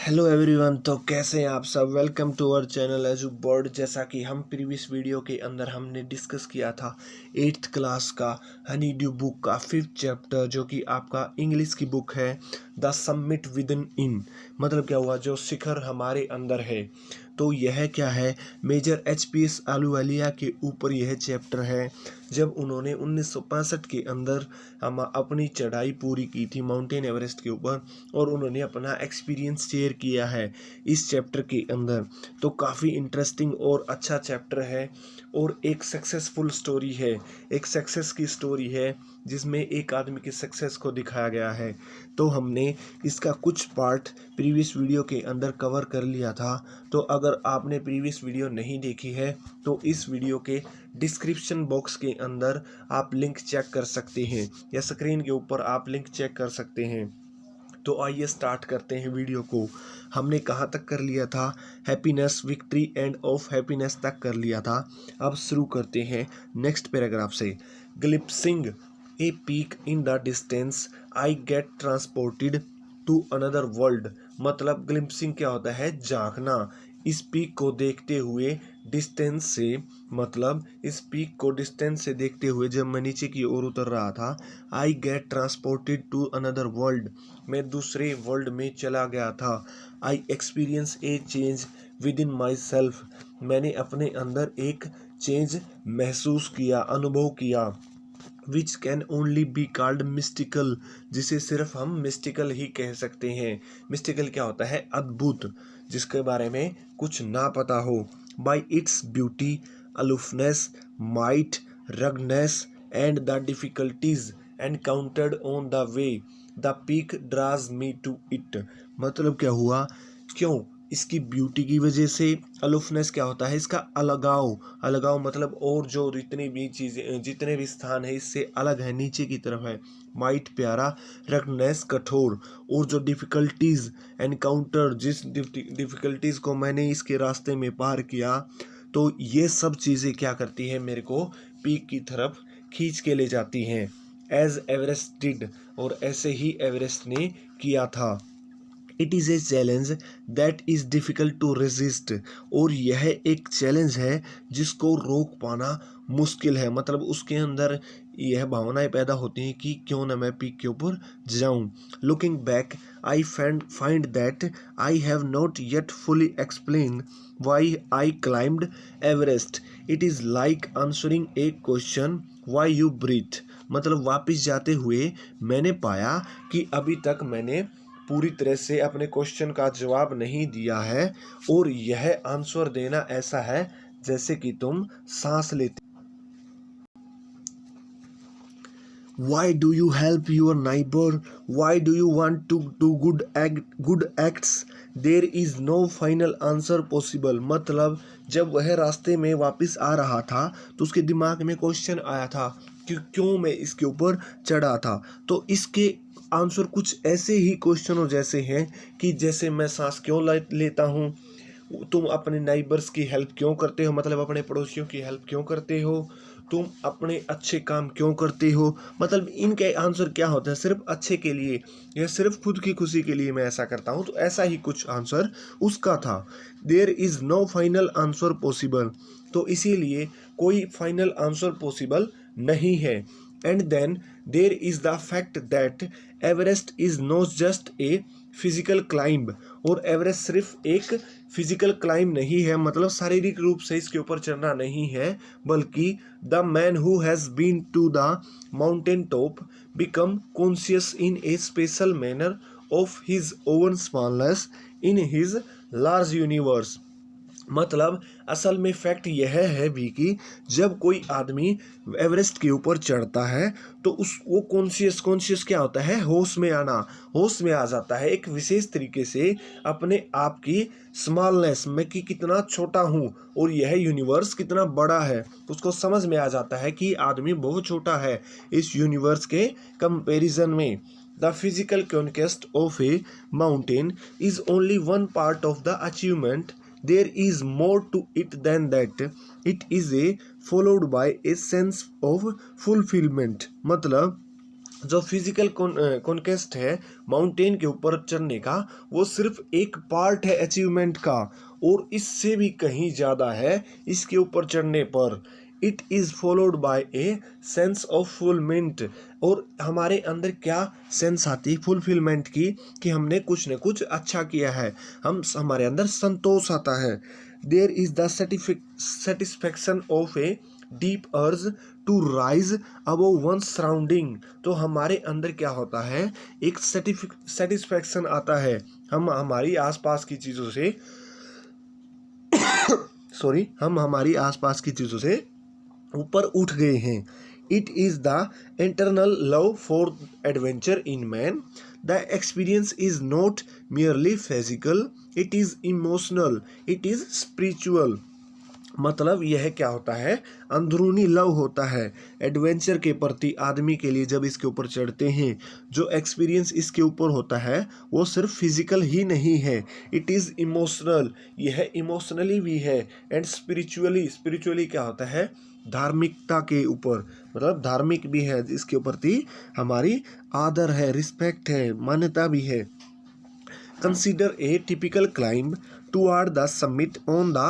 Hello everyone. तो कैसे हैं आप सब। Welcome to our channel Edu Bird. जैसा कि हम प्रीवियस वीडियो के अंदर हमने डिस्कस किया था 8th क्लास का हनी ड्यू बुक का 5th चैप्टर, जो कि आपका इंग्लिश की बुक है द समिट विद इन। मतलब क्या हुआ, जो शिखर हमारे अंदर है। तो यह क्या है, मेजर एचपीएस आलूवालिया के ऊपर यह चैप्टर है। जब उन्होंने 1965 के अंदर हम अपनी चढ़ाई पूरी की थी माउंटेन एवरेस्ट के ऊपर, और उन्होंने अपना एक्सपीरियंस शेयर किया है इस चैप्टर के अंदर। तो काफ़ी इंटरेस्टिंग और अच्छा चैप्टर है, और एक सक्सेसफुल स्टोरी है, एक सक्सेस की स्टोरी है जिसमें एक आदमी की सक्सेस को दिखाया गया है। तो हमने इसका कुछ पार्ट प्रीवियस वीडियो के अंदर कवर कर लिया था। तो अगर आपने प्रीवियस वीडियो नहीं देखी है तो इस वीडियो के डिस्क्रिप्शन बॉक्स के अंदर आप लिंक चेक कर सकते हैं, या स्क्रीन के ऊपर आप लिंक चेक कर सकते हैं। तो आइए स्टार्ट करते हैं वीडियो को। हमने कहाँ तक कर लिया था, happiness, victory end of happiness तक कर लिया था। अब शुरू करते हैं नेक्स्ट पैराग्राफ से। Glimpsing a peek in the distance I get transported to another world. मतलब ग्लिम्पसिंग क्या होता है, झांकना। इस पीक को देखते हुए डिस्टेंस से, मतलब इस पीक को डिस्टेंस से देखते हुए जब मैं नीचे की ओर उतर रहा था, I get transported to another world, मैं दूसरे वर्ल्ड में चला गया था। I experience a change within myself, मैंने अपने अंदर एक चेंज महसूस किया, अनुभव किया। Which can only be called mystical, जिसे सिर्फ हम मिस्टिकल ही कह सकते हैं। मिस्टिकल क्या होता है, अद्भुत, जिसके बारे में कुछ ना पता हो। By its beauty, aloofness, might, ruggedness and the difficulties encountered on the way, the peak draws me to it. मतलब क्या हुआ, क्यों, इसकी ब्यूटी की वजह से। अलोफनेस क्या होता है, इसका अलगाव, अलगाव मतलब और जो जितनी भी चीज़ें, जितने भी स्थान है इससे अलग है, नीचे की तरफ है। माइट प्यारा, रगनेस कठोर, और जो डिफ़िकल्टीज एनकाउंटर, जिस डिफ़िकल्टीज़ को मैंने इसके रास्ते में पार किया, तो ये सब चीज़ें क्या करती है, मेरे को पीक की तरफ खींच के ले जाती हैं। एज एवरेस्ट डिड, और ऐसे ही एवरेस्ट ने किया था। It is a challenge that is difficult to resist, और यह एक चैलेंज है जिसको रोक पाना मुश्किल है। मतलब उसके अंदर यह भावनाएं पैदा होती हैं कि क्यों ना मैं पीक के ऊपर जाऊं। Looking back I find that I have not yet fully explain why I climbed Everest. It is like answering a question why you breathe. मतलब वापस जाते हुए मैंने पाया कि अभी तक मैंने पूरी तरह से अपने क्वेश्चन का जवाब नहीं दिया है, और यह आंसर देना ऐसा है जैसे कि तुम सांस लेते। Why do you help your neighbor? Why do you want to do good acts? There is no final answer possible। मतलब जब वह रास्ते में वापस आ रहा था तो उसके दिमाग में क्वेश्चन आया था कि क्यों मैं इसके ऊपर चढ़ा था। तो इसके आंसर कुछ ऐसे ही क्वेश्चनों जैसे हैं कि जैसे मैं सांस क्यों लेता हूँ, तुम अपने नाइबर्स की हेल्प क्यों करते हो, मतलब अपने पड़ोसियों की हेल्प क्यों करते हो, तुम अपने अच्छे काम क्यों करते हो। मतलब इनके आंसर क्या होता है, सिर्फ अच्छे के लिए या सिर्फ खुद की खुशी के लिए मैं ऐसा करता हूँ। तो ऐसा ही कुछ आंसर उसका था। There is no final answer possible, तो इसीलिए कोई फाइनल आंसर पॉसिबल नहीं है। And then there is the fact that Everest is not just a physical climb, और एवरेस्ट सिर्फ एक फिजिकल क्लाइंब नहीं है, मतलब शारीरिक रूप से इसके ऊपर चढ़ना नहीं है, बल्कि the man who has been to the mountain top become conscious in a special manner of his own smallness in his large universe. मतलब असल में फैक्ट यह है भी कि जब कोई आदमी एवरेस्ट के ऊपर चढ़ता है तो उस वो कॉन्शियस क्या होता है, होश में आना, होश में आ जाता है एक विशेष तरीके से अपने आप की स्मॉलनेस में कि कितना छोटा हूँ और यह यूनिवर्स कितना बड़ा है। उसको समझ में आ जाता है कि आदमी बहुत छोटा है इस यूनिवर्स के कंपैरिजन में। The physical conquest of a mountain is only one part of the achievement. There is more to it than that. It is a followed by a sense of fulfillment। मतलब जो physical conquest है mountain के ऊपर चढ़ने का, वो सिर्फ एक पार्ट है अचीवमेंट का, और इससे भी कहीं ज़्यादा है इसके ऊपर चढ़ने पर। It is followed by a sense of fulfilment, और हमारे अंदर क्या सेंस आती है फुलफिलमेंट की, कि हमने कुछ न कुछ अच्छा किया है, हमारे अंदर संतोष आता है। There is the satisfaction of a deep urge to rise above one surrounding. तो हमारे अंदर क्या होता है, एक सेटिस्फेक्शन आता है, हम हमारी आसपास की चीज़ों से हम हमारी आसपास की चीज़ों से ऊपर उठ गए हैं। It is the internal love for adventure in man. The experience is not merely physical, it is emotional, it is spiritual. मतलब यह क्या होता है, अंदरूनी लव होता है एडवेंचर के प्रति आदमी के लिए। जब इसके ऊपर चढ़ते हैं, जो एक्सपीरियंस इसके ऊपर होता है वो सिर्फ फिजिकल ही नहीं है, इट इज़ इमोशनल, यह इमोशनली भी है, एंड स्पिरिचुअली क्या होता है, धार्मिकता के ऊपर, मतलब धार्मिक भी है, इसके प्रति हमारी आदर है, रिस्पेक्ट है, मान्यता भी है। Consider a typical climb toward the summit. On the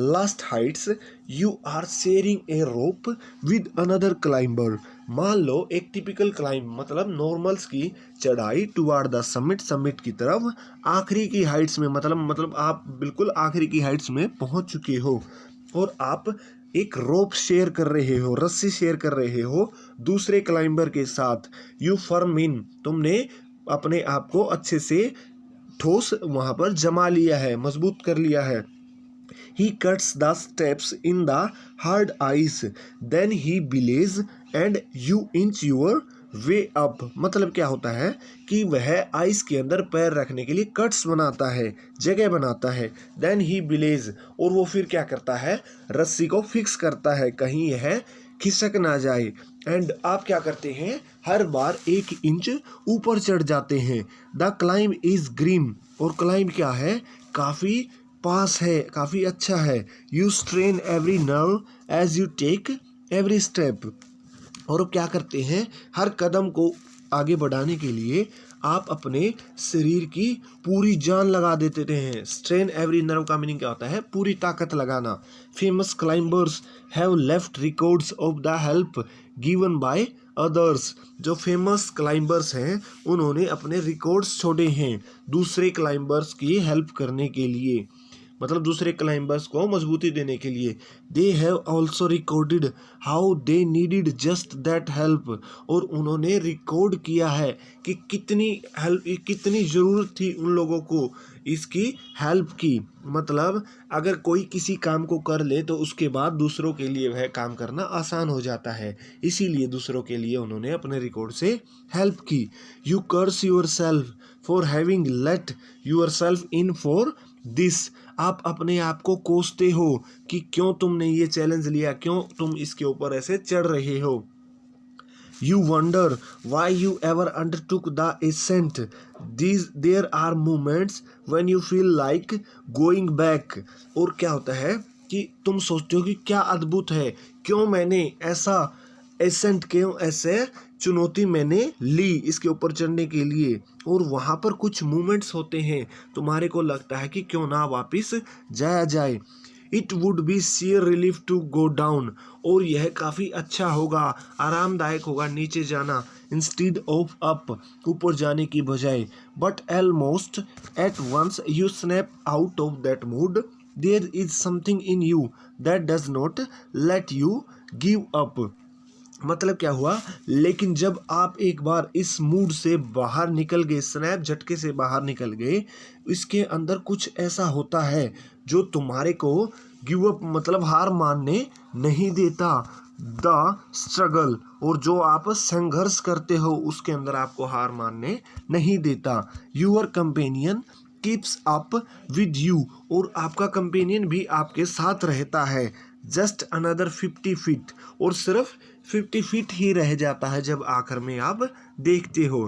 last heights, you are sharing a rope with another climber. मान लो एक टिपिकल क्लाइंब मतलब नॉर्मल्स की चढ़ाई टुवार्ड द समिट की तरफ, आखिरी की हाइट्स में, मतलब आप बिल्कुल आखिरी की हाइट्स में पहुंच चुके हो, और आप एक रोप शेयर कर रहे हो, रस्सी शेयर कर रहे हो दूसरे क्लाइंबर के साथ। यू फर्म इन, तुमने अपने आप को अच्छे से ठोस वहां पर जमा लिया है, मजबूत कर लिया है। He cuts the steps in the hard ice, then he belays and you inch your way up। मतलब क्या होता है कि वह आइस के अंदर पैर रखने के लिए कट्स बनाता है, जगह बनाता है। then he belays, और वो फिर क्या करता है, रस्सी को फिक्स करता है कहीं यह खिसक ना जाए। एंड आप क्या करते हैं, हर बार 1 इंच ऊपर चढ़ जाते हैं। द क्लाइंब इज ग्रीन, और क्लाइंब क्या है, काफ़ी पास है, काफ़ी अच्छा है। You strain every nerve as you take every step, और क्या करते हैं, हर कदम को आगे बढ़ाने के लिए आप अपने शरीर की पूरी जान लगा देते हैं। स्ट्रेन एवरी नर्व का मीनिंग क्या होता है, पूरी ताकत लगाना। Famous climbers have left records of the help given by others. जो फेमस क्लाइंबर्स हैं उन्होंने अपने रिकॉर्ड्स छोड़े हैं दूसरे क्लाइंबर्स की हेल्प करने के लिए, मतलब दूसरे क्लाइंबर्स को मजबूती देने के लिए। They have also recorded how they needed just that help, और उन्होंने रिकॉर्ड किया है कि कितनी ज़रूरत थी उन लोगों को इसकी हेल्प की। मतलब अगर कोई किसी काम को कर ले तो उसके बाद दूसरों के लिए वह काम करना आसान हो जाता है, इसीलिए दूसरों के लिए उन्होंने अपने रिकॉर्ड से हेल्प की। You curse yourself for having let yourself in for this. आप अपने आप को कोसते हो कि क्यों तुमने ये चैलेंज लिया, क्यों तुम इसके ऊपर ऐसे चढ़ रहे हो। You wonder why you ever undertook the ascent. There are moments when you feel like going back। और क्या होता है कि तुम सोचते हो कि क्या अद्भुत है, क्यों मैंने ऐसा एसेंट, क्यों ऐसे चुनौती मैंने ली इसके ऊपर चढ़ने के लिए। और वहाँ पर कुछ मोमेंट्स होते हैं तुम्हारे को लगता है कि क्यों ना वापस जाया जाए। It would be sheer relief to go down, और यह काफ़ी अच्छा होगा, आरामदायक होगा नीचे जाना, इंस्टीड ऑफ अप, ऊपर जाने की बजाय। But almost at once you snap out of that mood, there is something in you that does not let you give up. मतलब क्या हुआ, लेकिन जब आप एक बार इस मूड से बाहर निकल गए, स्नैप झटके से बाहर निकल गए, इसके अंदर कुछ ऐसा होता है जो तुम्हारे को गिव अप मतलब हार मानने नहीं देता। द स्ट्रगल, और जो आप संघर्ष करते हो उसके अंदर आपको हार मानने नहीं देता। Your companion keeps up with you, और आपका कंपेनियन भी आपके साथ रहता है। जस्ट अनदर 50 फीट, और सिर्फ 50 फीट ही रह जाता है जब आखिर में आप देखते हो।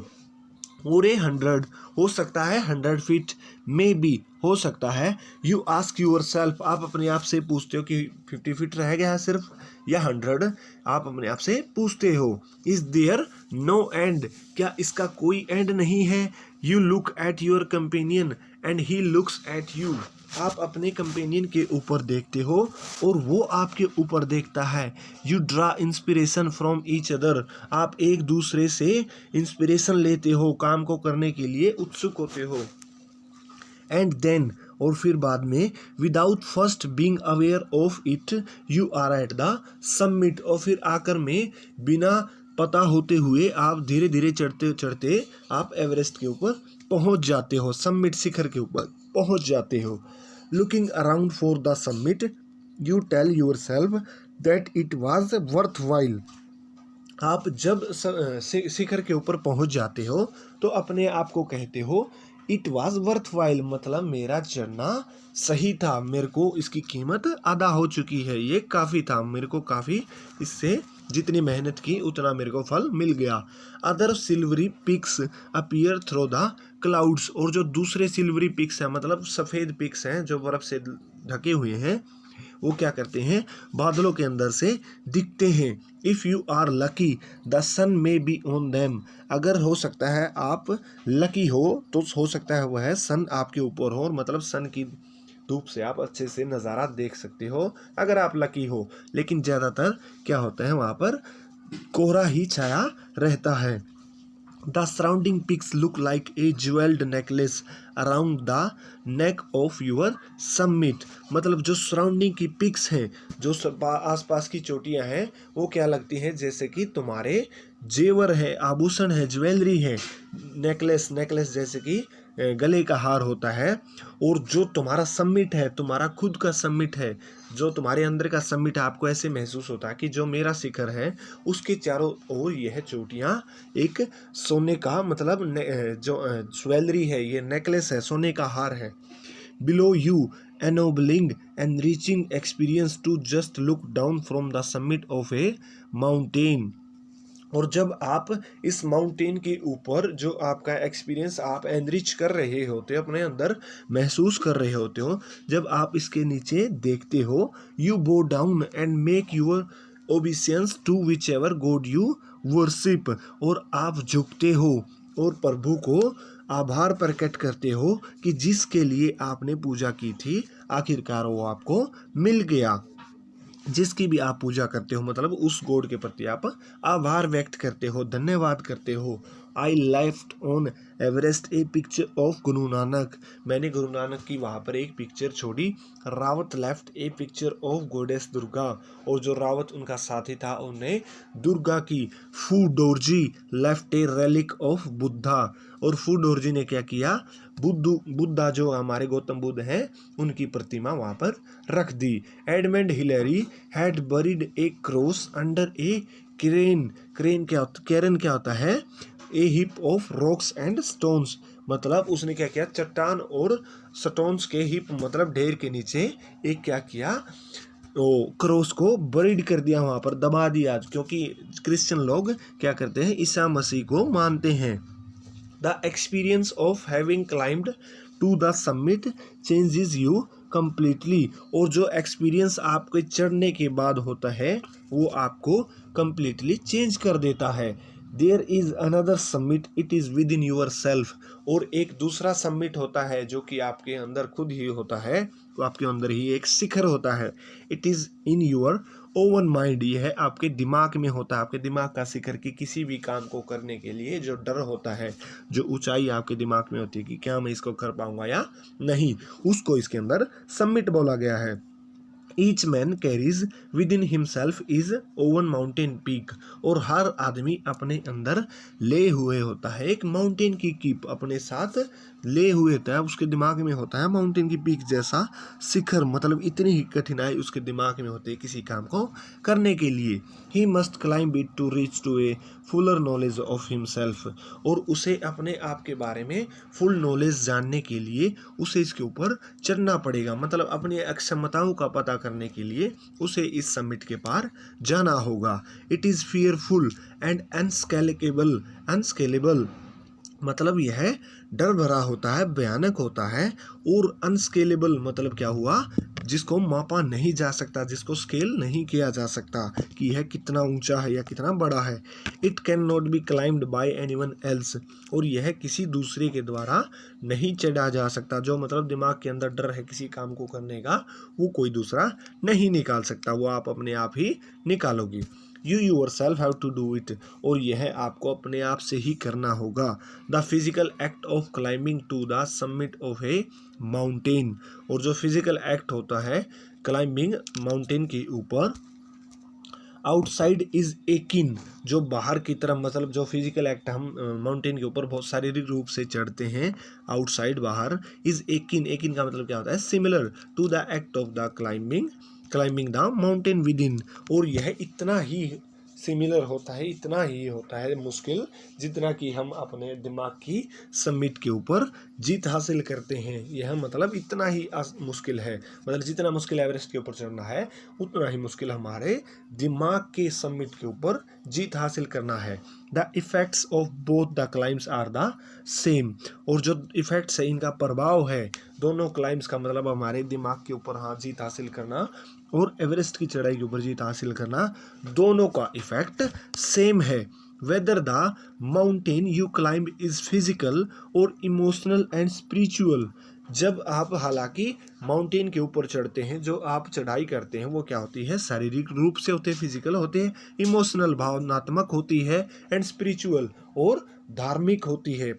और 100 हो सकता है, 100 फीट में भी हो सकता है। यू आस्क यूर सेल्फ, आप अपने आप से पूछते हो कि 50 फीट रह गया है सिर्फ या 100, आप अपने आप से पूछते हो। इज देयर नो एंड, क्या इसका कोई एंड नहीं है। You look at your companion and he looks at you, आप अपने कंपेनियन के ऊपर देखते हो और वो आपके ऊपर देखता है। You draw inspiration from each other, आप एक दूसरे से इंस्पिरेशन लेते हो, काम को करने के लिए उत्सुक होते हो। एंड देन, और फिर बाद में, without first being aware of it you are at the summit, और फिर आकर में बिना पता होते हुए आप धीरे धीरे चढ़ते चढ़ते आप एवरेस्ट के ऊपर पहुंच जाते हो, समिट शिखर के ऊपर पहुंच जाते हो। Looking around for the summit you tell yourself that it was worthwhile, आप जब शिखर के ऊपर पहुंच जाते हो तो अपने आप को कहते हो इट वॉज वर्थ वाइल, मतलब मेरा चढ़ना सही था, मेरे को इसकी कीमत अदा हो चुकी है, ये काफ़ी था, मेरे को काफ़ी इससे जितनी मेहनत की उतना मेरे को फल मिल गया। Other silvery peaks appear through the clouds, और जो दूसरे सिल्वरी पिक्स हैं, मतलब सफ़ेद पिक्स हैं जो बर्फ़ से ढके हुए हैं, वो क्या करते हैं, बादलों के अंदर से दिखते हैं। If you are lucky the sun may be on them, अगर हो सकता है आप लकी हो तो हो सकता है वह सन आपके ऊपर हो, मतलब सन की धूप से आप अच्छे से नज़ारा देख सकते हो अगर आप लकी हो। लेकिन ज़्यादातर क्या होता है, वहाँ पर कोहरा ही छाया रहता है। The surrounding peaks look like a jewelled necklace around the neck of your summit, मतलब जो सराउंडिंग की पिक्स हैं, जो आसपास की चोटियां हैं, वो क्या लगती हैं, जैसे कि तुम्हारे जेवर है, आभूषण है, ज्वेलरी है, नेकलेस, नेकलेस जैसे कि गले का हार होता है। और जो तुम्हारा समिट है, तुम्हारा खुद का समिट है, जो तुम्हारे अंदर का समिट है, आपको ऐसे महसूस होता है कि जो मेरा शिखर है उसके चारों ओर यह चोटियाँ एक सोने का, मतलब जो ज्वेलरी है, ये नेकलेस है, सोने का हार है। Below you ennobling enriching experience to just look down from the summit of a mountain, और जब आप इस माउंटेन के ऊपर जो आपका एक्सपीरियंस आप एनरिच कर रहे होते हो, अपने अंदर महसूस कर रहे होते हो, जब आप इसके नीचे देखते हो, you bow down and make your obeisance to whichever god you worship, और आप झुकते हो और प्रभु को आभार प्रकट करते हो कि जिसके लिए आपने पूजा की थी आखिरकार वो आपको मिल गया। जिसकी भी आप पूजा करते हो, मतलब उस गॉड के प्रति आप आभार व्यक्त करते हो, धन्यवाद करते हो। I left on Everest A picture of Guru Nanak, मैंने गुरु नानक की वहाँ पर एक पिक्चर छोड़ी। Rawat left A picture of goddess Durga, और जो रावत उनका साथी था उन्हें दुर्गा की। Phu Dorji left a relic of Buddha, और फू डोरजी ने क्या किया, बुद्धा जो हमारे गौतम बुद्ध हैं उनकी प्रतिमा वहाँ पर रख दी। Edmund Hillary had buried a cross under a cairn, cairn क्या होता है, a heap of rocks and stones, मतलब उसने क्या किया, चट्टान और स्टोन्स के हिप, मतलब ढेर के नीचे एक क्या किया, क्रॉस को बरीड कर दिया, वहाँ पर दबा दिया, क्योंकि क्रिश्चियन लोग क्या करते हैं, ईसा मसीह को मानते हैं। The experience of having climbed to the summit changes you completely, और जो एक्सपीरियंस आपके चढ़ने के बाद होता है वो आपको कम्प्लीटली चेंज कर देता है। There is another summit it is within yourself, और एक दूसरा समिट होता है जो कि आपके अंदर खुद ही होता है, तो आपके अंदर ही एक शिखर होता है। It is in your own mind, ये है आपके दिमाग में होता है, आपके दिमाग का शिखर की किसी भी काम को करने के लिए जो डर होता है, जो ऊंचाई आपके दिमाग में होती है कि क्या मैं इसको कर पाऊंगा या नहीं, उसको इसके अंदर समिट बोला गया है। Each man carries with in himself is oven mountain peak, और हर आदमी अपने अंदर ले हुए होता है एक माउंटेन की कीप, अपने साथ ले हुए होता है, उसके दिमाग में होता है माउंटेन की पीक जैसा शिखर, मतलब इतनी ही कठिनाई उसके दिमाग में होती है किसी काम को करने के लिए। He must climb it to reach to a fuller knowledge of himself, और उसे अपने आप के बारे में फुल नॉलेज जानने के लिए उसे इसके ऊपर चढ़ना पड़ेगा, मतलब अपनी अक्षमताओं का पता करने के लिए उसे इस समिट के पार जाना होगा। इट इज़ फियरफुल एंड अनस्केलेबल, मतलब यह डर भरा होता है, भयानक होता है। और अनस्केलेबल मतलब क्या हुआ, जिसको मापा नहीं जा सकता, जिसको स्केल नहीं किया जा सकता कि यह कितना ऊंचा है या कितना बड़ा है। It can not be climbed bye anyone else, और यह किसी दूसरे के द्वारा नहीं चढ़ा जा सकता। जो मतलब दिमाग के अंदर डर है किसी काम को करने का, वो कोई दूसरा नहीं निकाल सकता, वो आप अपने आप ही निकालोगे। You yourself have to do it, और यह आपको अपने आप से ही करना होगा। The physical act of climbing to the summit of a mountain, और जो फिजिकल एक्ट होता है क्लाइंबिंग माउंटेन के ऊपर, आउटसाइड इज एकिन, जो बाहर की तरफ, मतलब जो फिजिकल एक्ट हम माउंटेन के ऊपर बहुत शारीरिक रूप से चढ़ते हैं, आउटसाइड बाहर, इज एकिन, एकिन का मतलब क्या होता है, similar to the act of the climbing the mountain within, और यह इतना ही सिमिलर होता है, इतना ही होता है मुश्किल, जितना कि हम अपने दिमाग की समिट के ऊपर जीत हासिल करते हैं। यह मतलब इतना ही मुश्किल है, मतलब जितना मुश्किल एवरेस्ट के ऊपर चढ़ना है, उतना ही मुश्किल हमारे दिमाग के समिट के ऊपर जीत हासिल करना है। The effects of both the climbs are the same, और जो इफेक्ट्स है, इनका प्रभाव है दोनों क्लाइम्स का, मतलब हमारे दिमाग के ऊपर हाँ जीत हासिल करना और एवरेस्ट की चढ़ाई के ऊपर जीत हासिल करना, दोनों का इफेक्ट सेम है। Whether the mountain you climb is physical और इमोशनल एंड स्पिरिचुअल, जब आप हालांकि माउंटेन के ऊपर चढ़ते हैं, जो आप चढ़ाई करते हैं वो क्या होती है, शारीरिक रूप से होते हैं, फिजिकल होते हैं, इमोशनल भावनात्मक होती है, एंड स्पिरिचुअल और धार्मिक होती है।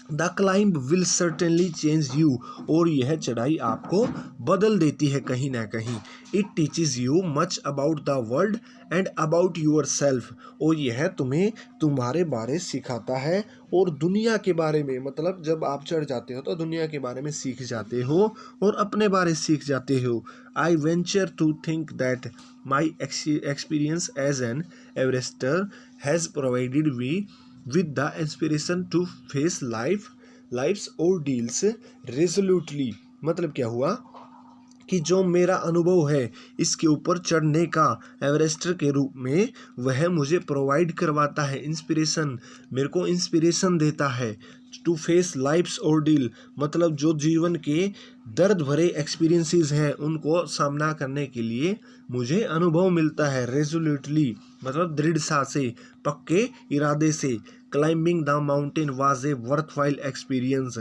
The climb will certainly change you, और यह चढ़ाई आपको बदल देती है कहीं ना कहीं। It teaches you much about the world and about yourself, और यह तुम्हें तुम्हारे बारे सिखाता है और दुनिया के बारे में, मतलब जब आप चढ़ जाते हो तो दुनिया के बारे में सीख जाते हो और अपने बारे सीख जाते हो। I venture to think that my experience as an Everester has provided we with the inspiration to face life's ordeals resolutely, मतलब क्या हुआ कि जो मेरा अनुभव है इसके ऊपर चढ़ने का एवरेस्टर के रूप में, वह मुझे प्रोवाइड करवाता है इंस्पिरेशन, मेरे को इंस्पिरेशन देता है। टू फेस लाइफ्स ऑर्डील, मतलब जो जीवन के दर्द भरे एक्सपीरियंसेस हैं उनको सामना करने के लिए मुझे अनुभव मिलता है। रेजोल्यूटली मतलब दृढ़ता से, पक्के इरादे से। Climbing the mountain was a worthwhile experience,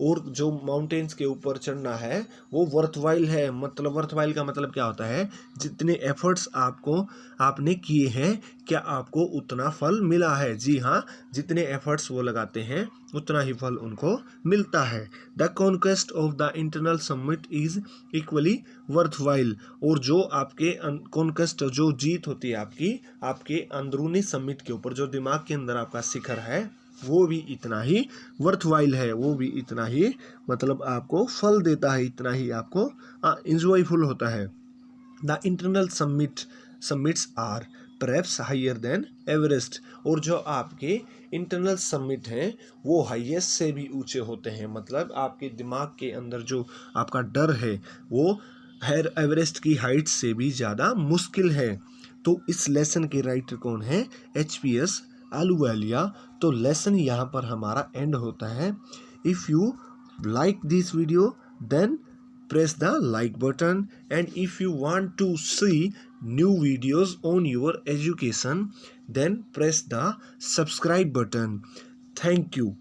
और जो माउंटेन्स के ऊपर चढ़ना है वो वर्थवाइल है, मतलब वर्थवाइल का मतलब क्या होता है, जितने एफर्ट्स आपने किए हैं, क्या आपको उतना फल मिला है। जी हाँ, जितने एफर्ट्स वो लगाते हैं उतना ही फल उनको मिलता है। The conquest of the internal summit is equally worthwhile, और जो आपके कॉन्क्वेस्ट, जो जीत होती है आपके अंदरूनी समिट के ऊपर, जो दिमाग के अंदर आपका शिखर है, वो भी इतना ही वर्थवाइल है, वो भी इतना ही मतलब आपको फल देता है, इतना ही आपको इंजॉयफुल होता है। The internal summits are perhaps higher than Everest, और जो आपके इंटरनल समिट हैं वो हाईएस्ट से भी ऊंचे होते हैं, मतलब आपके दिमाग के अंदर जो आपका डर है वो एवरेस्ट की हाइट से भी ज़्यादा मुश्किल है। तो इस लेसन के राइटर कौन है, HPS आलूवालिया। तो लेसन यहाँ पर हमारा एंड होता है। If you like this video then press the like button, and if you want to see new videos on your education then press the subscribe button. Thank you.